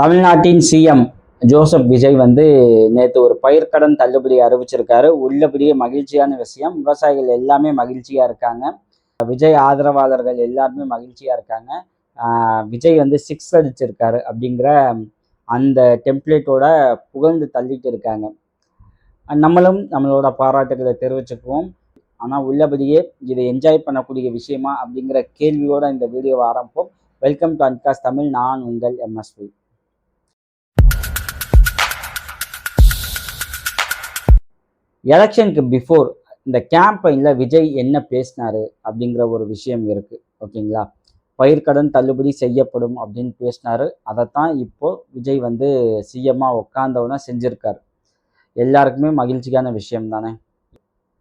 தமிழ்நாட்டின் CM Joseph Vijay வந்து நேற்று ஒரு பயிர்க்கடன் தள்ளுபடி அறிவிச்சிருக்காரு. உள்ளபடியே மகிழ்ச்சியான விஷயம். விவசாயிகள் எல்லாமே மகிழ்ச்சியா இருக்காங்க. விஜய் ஆதரவாளர்கள் எல்லாருமே மகிழ்ச்சியா இருக்காங்க. விஜய் வந்து சிக்ஸ் அடிச்சிருக்காரு அப்படிங்கிற அந்த டெம்ப்ளேட்டோட புகழ்ந்து தள்ளிட்டு இருக்காங்க. நம்மளும் நம்மளோட பாராட்டுகளை தெரிவிச்சுக்குவோம். ஆனால் உள்ளபடியே இதை என்ஜாய் பண்ணக்கூடிய விஷயமா அப்படிங்கிற கேள்வியோட இந்த வீடியோவை ஆரம்பிப்போம். வெல்கம் டு அன்காஸ் தமிழ். நான் உங்கள் எம்எஸ்வி. எலெக்ஷனுக்கு பிஃபோர் இந்த கேம்பெயினில் விஜய் என்ன பேசினாரு அப்படிங்கிற ஒரு விஷயம் இருக்குது. ஓகேங்களா? பயிர்க்கடன் தள்ளுபடி செய்யப்படும் அப்படின்னு பேசினாரு. அதைத்தான் இப்போ விஜய் வந்து சிஎம்மாக உட்காந்தவன செஞ்சுருக்காரு. எல்லாருக்குமே மகிழ்ச்சியான விஷயம் தானே.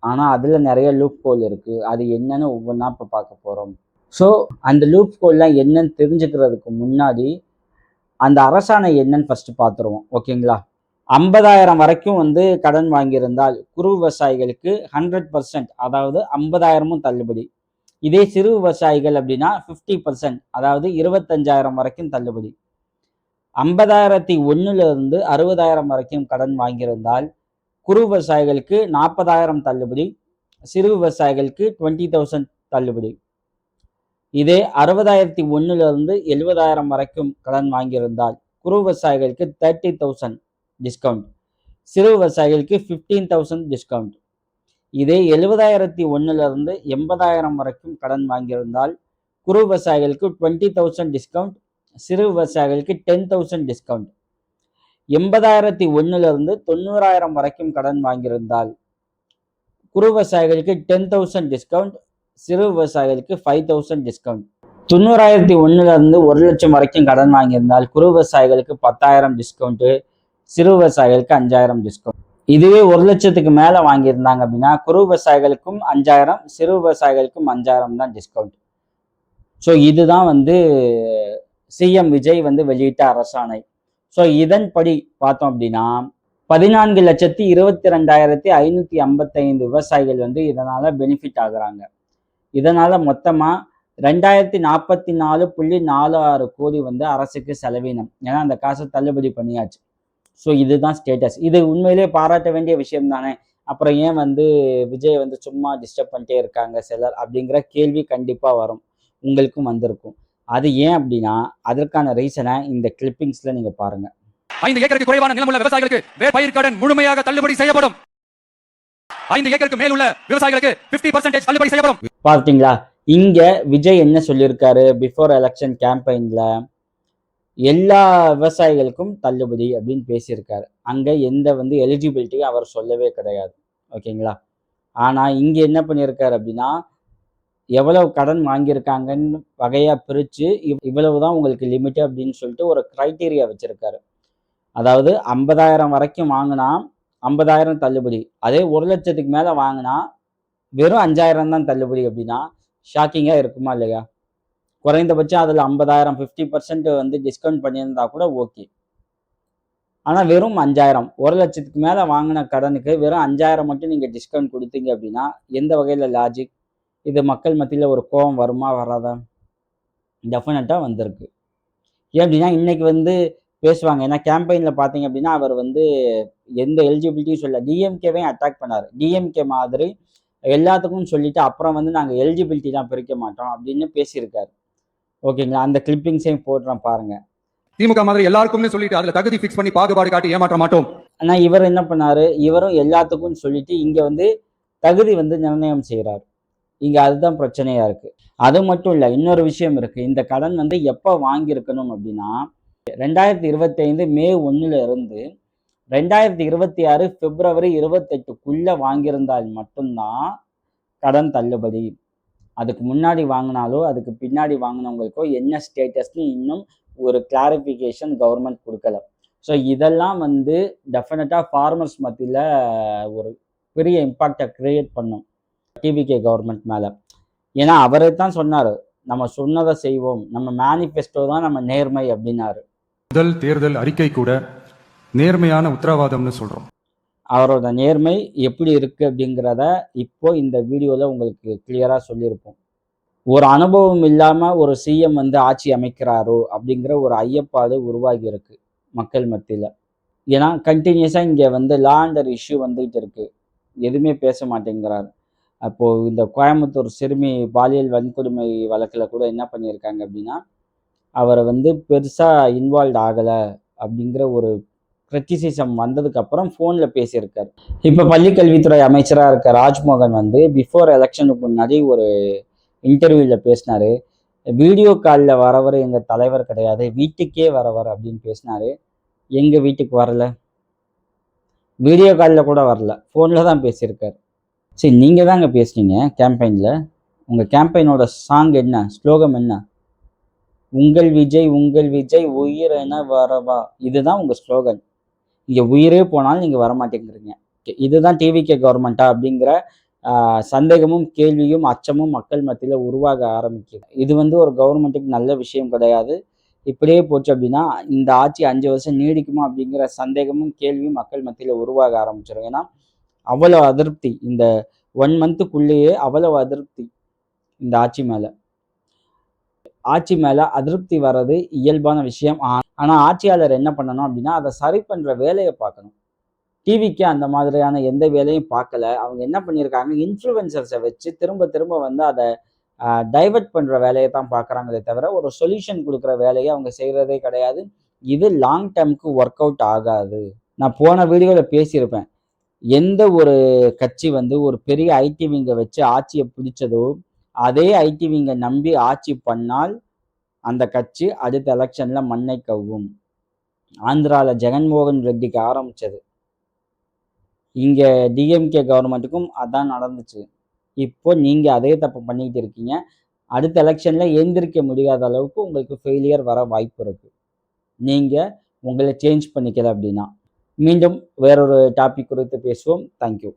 ஆனால் அதில் நிறைய லூப் ஹோல் இருக்குது. அது என்னன்னு ஒவ்வொன்றா இப்போ பார்க்க போகிறோம். ஸோ அந்த லூப் ஹோல்லாம் என்னன்னு தெரிஞ்சுக்கிறதுக்கு முன்னாடி அந்த அரசாணை என்னன்னு ஃபஸ்ட்டு பார்த்துருவோம். ஓகேங்களா? 50,000 வரைக்கும் வந்து கடன் வாங்கியிருந்தால் குறு விவசாயிகளுக்கு 100%, அதாவது 50,000மும் தள்ளுபடி. இதே சிறு விவசாயிகள் அப்படின்னா 50%, அதாவது 25,000 வரைக்கும் தள்ளுபடி. 50,001 60,000 வரைக்கும் கடன் வாங்கியிருந்தால் குறு விவசாயிகளுக்கு 40,000 தள்ளுபடி, சிறு விவசாயிகளுக்கு 20,000 தள்ளுபடி. இதே 60,001 70,000 வரைக்கும் கடன் வாங்கியிருந்தால் குறு விவசாயிகளுக்கு 30,000 டிஸ்கவுண்ட், சிறு விவசாயிகளுக்கு 15,000 டிஸ்கவுண்ட். இதே 70,001 80,000 வரைக்கும் கடன் வாங்கியிருந்தால் குறு விவசாயிகளுக்கு 20,000 டிஸ்கவுண்ட், சிறு விவசாயிகளுக்கு 10,000 டிஸ்கவுண்ட். 80,001 90,000 வரைக்கும் கடன் வாங்கியிருந்தால் குறு விவசாயிகளுக்கு 10,000 டிஸ்கவுண்ட், சிறு விவசாயிகளுக்கு 5,000 டிஸ்கவுண்ட். 90,001 1 லட்சம் வரைக்கும் கடன் வாங்கியிருந்தால் குறு விவசாயிகளுக்கு 10,000 டிஸ்கவுண்ட், சிறு விவசாயிகளுக்கு 5,000 டிஸ்கவுண்ட். இதுவே 1 லட்சத்துக்கு மேலே வாங்கியிருந்தாங்க அப்படின்னா குறு விவசாயிகளுக்கும் 5,000, சிறு விவசாயிகளுக்கும் 5,000 தான் டிஸ்கவுண்ட். ஸோ இதுதான் வந்து சிஎம் விஜய் வந்து வெளியிட்ட அரசாணை. ஸோ இதன்படி பார்த்தோம் அப்படின்னா 14,22,555 விவசாயிகள் வந்து இதனால பெனிஃபிட் ஆகுறாங்க. இதனால மொத்தமா 2,044.46 கோடி வந்து அரசுக்கு செலவினம். ஏன்னா அந்த காசை தள்ளுபடி பண்ணியாச்சு. ஸோ இதுதான் ஸ்டேட்டஸ். இது உண்மையிலே பாராட்ட வேண்டிய விஷயம் தானே. அப்புறம் ஏன் வந்து விஜய் வந்து சும்மா டிஸ்டர்ப் பண்ணிட்டே இருக்காங்க சிலர் அப்படிங்கிற கேள்வி கண்டிப்பாக வரும். உங்களுக்கும் வந்திருக்கும். அது ஏன் அப்படின்னா அதற்கான ரீசனை இந்த கிளிப்பிங்ஸ்ல நீங்க பாருங்க. 5 ஏக்கருக்கு குறைவான நிலமுள்ள விவசாயிகளுக்கு பயிர்க்கடன் முழுமையாக தள்ளுபடி செய்யப்படும். 5 ஏக்கருக்கு மேல் உள்ள விவசாயிகளுக்கு 50% தள்ளுபடி செய்யப்படும். பார்த்தீங்களா? இங்க விஜய் என்ன சொல்லியிருக்காரு பிஃபோர் எலெக்ஷன் கேம்பெயின்ல? எல்லா விவசாயிகளுக்கும் தள்ளுபடி அப்படின்னு பேசியிருக்காரு. அங்க எந்த வந்து எலிஜிபிலிட்டியும் அவர் சொல்லவே கிடையாது. ஓகேங்களா? ஆனா இங்க என்ன பண்ணியிருக்காரு அப்படின்னா எவ்வளவு கடன் வாங்கியிருக்காங்கன்னு வகையா பிரிச்சு இவ்வளவுதான் உங்களுக்கு லிமிட் அப்படின்னு சொல்லிட்டு ஒரு கிரைட்டீரியா வச்சிருக்காரு. அதாவது 50,000 வரைக்கும் வாங்கினா 50,000 தள்ளுபடி, அதே 1 லட்சத்துக்கு மேல வாங்கினா வெறும் 5,000 தான் தள்ளுபடி. அப்படின்னா ஷாக்கிங்கா இருக்குமா இல்லையா? குறைந்தபட்சம் அதில் 50,000 50% வந்து டிஸ்கவுண்ட் பண்ணியிருந்தா கூட ஓகே. ஆனால் வெறும் 5,000, 1 லட்சத்துக்கு மேலே வாங்கின கடனுக்கு வெறும் 5,000 மட்டும் நீங்கள் டிஸ்கவுண்ட் கொடுத்தீங்க அப்படின்னா எந்த வகையில் லாஜிக்? இது மக்கள் மத்தியில் ஒரு கோபம் வருமா வராதா? டெஃபினட்டாக வந்திருக்கு. ஏன் அப்படின்னா இன்னைக்கு வந்து பேசுவாங்க. ஏன்னா கேம்பெயினில் பார்த்தீங்க அப்படின்னா அவர் வந்து எந்த எலிஜிபிலிட்டியும் சொல்ல, டிஎம்கேவையும் அட்டாக் பண்ணார். டிஎம்கே மாதிரி எல்லாத்துக்கும் சொல்லிட்டு அப்புறம் வந்து நாங்கள் எலிஜிபிலிட்டி தான் பிரிக்க மாட்டோம் அப்படின்னு பேசியிருக்காரு. ஓகேங்களா? அந்த கிளிப்பிங்ஸையும் போடுறேன் பாருங்க. திமுக மாதிரி எல்லாருக்கும் சொல்லிட்டு அதுல தகுதி ஃபிக்ஸ் பண்ணி பாகுபாடு காட்டி ஏமாற்ற மாட்டோம். ஆனா இவர் என்ன பண்ணாரு? இவரும் எல்லாத்துக்கும் சொல்லிட்டு இங்க வந்து தகுதி வந்து நிர்ணயம் செய்யறாரு. இங்க அதுதான் பிரச்சனையா இருக்கு. அது மட்டும் இல்ல, இன்னொரு விஷயம் இருக்கு. இந்த கடன் வந்து எப்ப வாங்கியிருக்கணும் அப்படின்னா 2025 மே 1 இருந்து 2026 பிப்ரவரி 28க்குள்ள வாங்கியிருந்தால் மட்டும்தான் கடன் தள்ளுபடி. அதுக்கு முன்னாடி வாங்கினாலோ அதுக்கு பின்னாடி வாங்கினவங்களுக்கோ என்ன ஸ்டேட்டஸ்ன்னு இன்னும் ஒரு கிளாரிஃபிகேஷன் கவர்மெண்ட் கொடுக்கல. ஸோ இதெல்லாம் வந்து டெஃபினட்டாக ஃபார்மர்ஸ் மத்தியில் ஒரு பெரிய இம்பாக்டை கிரியேட் பண்ணும் டிவிகே கவர்மெண்ட் மேலே. ஏன்னா அவரே தான் சொன்னார், நம்ம சொன்னதை செய்வோம், நம்ம மேனிஃபெஸ்டோ தான் நம்ம நேர்மை அப்படின்னாரு. முதல் தேர்தல் அறிக்கை கூட நேர்மையான உத்தரவாதம்னு சொல்கிறோம். அவரோட நேர்மை எப்படி இருக்குது அப்படிங்கிறத இப்போ இந்த வீடியோவில் உங்களுக்கு கிளியராக சொல்லியிருப்போம். ஒரு அனுபவம் இல்லாமல் ஒரு சிஎம் வந்து ஆட்சி அமைக்கிறாரோ அப்படிங்கிற ஒரு ஐயப்பாடு உருவாகி இருக்கு. மக்கள் மத்தியில. ஏன்னா கன்டினியூஸா இங்க வந்து லா அண்ட் ஆர்டர் இஷ்யூ வந்துகிட்டு இருக்கு. எதுவுமே பேச மாட்டேங்கிறார். அப்போ இந்த கோயம்புத்தூர் சிறுமி பாலியல் வன்கொடுமை வழக்குல கூட என்ன பண்ணியிருக்காங்க அப்படின்னா, அவர வந்து பெருசா இன்வால்வ்ட் ஆகல அப்படிங்கிற ஒரு கிரிட்டிசிசம் வந்ததுக்கு அப்புறம் ஃபோன்ல பேசியிருக்காரு. இப்ப பள்ளிக் கல்வித்துறை அமைச்சரா இருக்க ராஜ்மோகன் வந்து பிஃபோர் எலக்ஷனுக்கு முன்னாடி ஒரு இன்டர்வியூல பேசினாரு. வீடியோ கால்ல வரவர் எங்க தலைவர் கிடையாது. வீட்டுக்கே வரவர் அப்படின்னு பேசினாரு. எங்க வீட்டுக்கு வரல. வீடியோ கால்ல கூட வரல. ஃபோன்ல தான் பேசியிருக்காரு. சரி, நீங்க தாங்க பேசுனீங்க கேம்பெயின்ல. உங்க கேம்பெயினோட சாங் என்ன? ஸ்லோகம் என்ன? உங்கள் விஜய் உயிரென வரவா. இதுதான் உங்க ஸ்லோகன். இங்க உயிரே போனாலும் நீங்க வரமாட்டேங்கிறீங்க. இதுதான் டிவிகே கவர்மெண்ட்டா அப்படிங்கிற சந்தேகமும், கேள்வியும், அச்சமும் மக்கள் மத்தியில உருவாக ஆரம்பிக்குது. இது வந்து ஒரு கவர்மெண்ட்டுக்கு நல்ல விஷயம் கிடையாது. இப்படியே போச்சு அப்படின்னா, இந்த ஆட்சி 5 வருஷம் நீடிக்குமா அப்படிங்கிற சந்தேகமும், கேள்வியும் மக்கள் மத்தியில உருவாக ஆரம்பிச்சுரும். ஏன்னா, அவ்வளவு அதிருப்தி. இந்த 1 மந்த்துக்குள்ளேயே அவ்வளவு அதிருப்தி இந்த ஆட்சி மேல. ஆட்சி மேல அதிருப்தி வர்றது இயல்பான விஷயம். ஆனா ஆட்சியாளர் என்ன பண்ணணும் அப்படின்னா, அத சரி பண்ற வேலைய பார்க்கணும். டிவிக்கு அந்த மாதிரியான எந்த வேலையும் பார்க்கல. அவங்க என்ன பண்ணியிருக்காங்க, இன்ஃப்ளூயன்சர்ஸ வச்சு திரும்ப திரும்ப வந்து அத டைவர்ட் பண்ற வேலைய தான் பார்க்குறாங்களே தவிர, ஒரு சொல்யூஷன் குடுக்குற வேலைய அவங்க செய்றதே கிடையாது. இது லாங் டெர்ம்க்கு ஒர்க் அவுட் ஆகாது. நான் போன வீடியோல பேசியிருப்பேன். எந்த ஒரு கட்சி வந்து ஒரு பெரிய ஐடி விங்க வச்சு ஆட்சிய பிடிச்சதோ, அதே ஐடி விங்க நம்பி ஆட்சி பண்ணால், அந்த கட்சி அடுத்த எலக்ஷன்ல மண்ணை கவ்வும். ஆந்திரால ஜெகன்மோகன் ரெட்டிக்கு ஆரம்பிச்சது. இங்க டிஎம்கே கவர்மெண்ட்டுக்கும் அதான் நடந்துச்சு. இப்போ நீங்க அதே தப்பு பண்ணிக்கிட்டு இருக்கீங்க. அடுத்த எலக்ஷன்ல எந்திரிக்க முடியாத அளவுக்கு உங்களுக்கு ஃபெயிலியர் வர வாய்ப்பு இருக்கு. நீங்க உங்கள சேஞ்ச் பண்ணிக்கல அப்படின்னா. மீண்டும் வேறொரு டாபிக் குறித்து பேசுவோம். Thank you.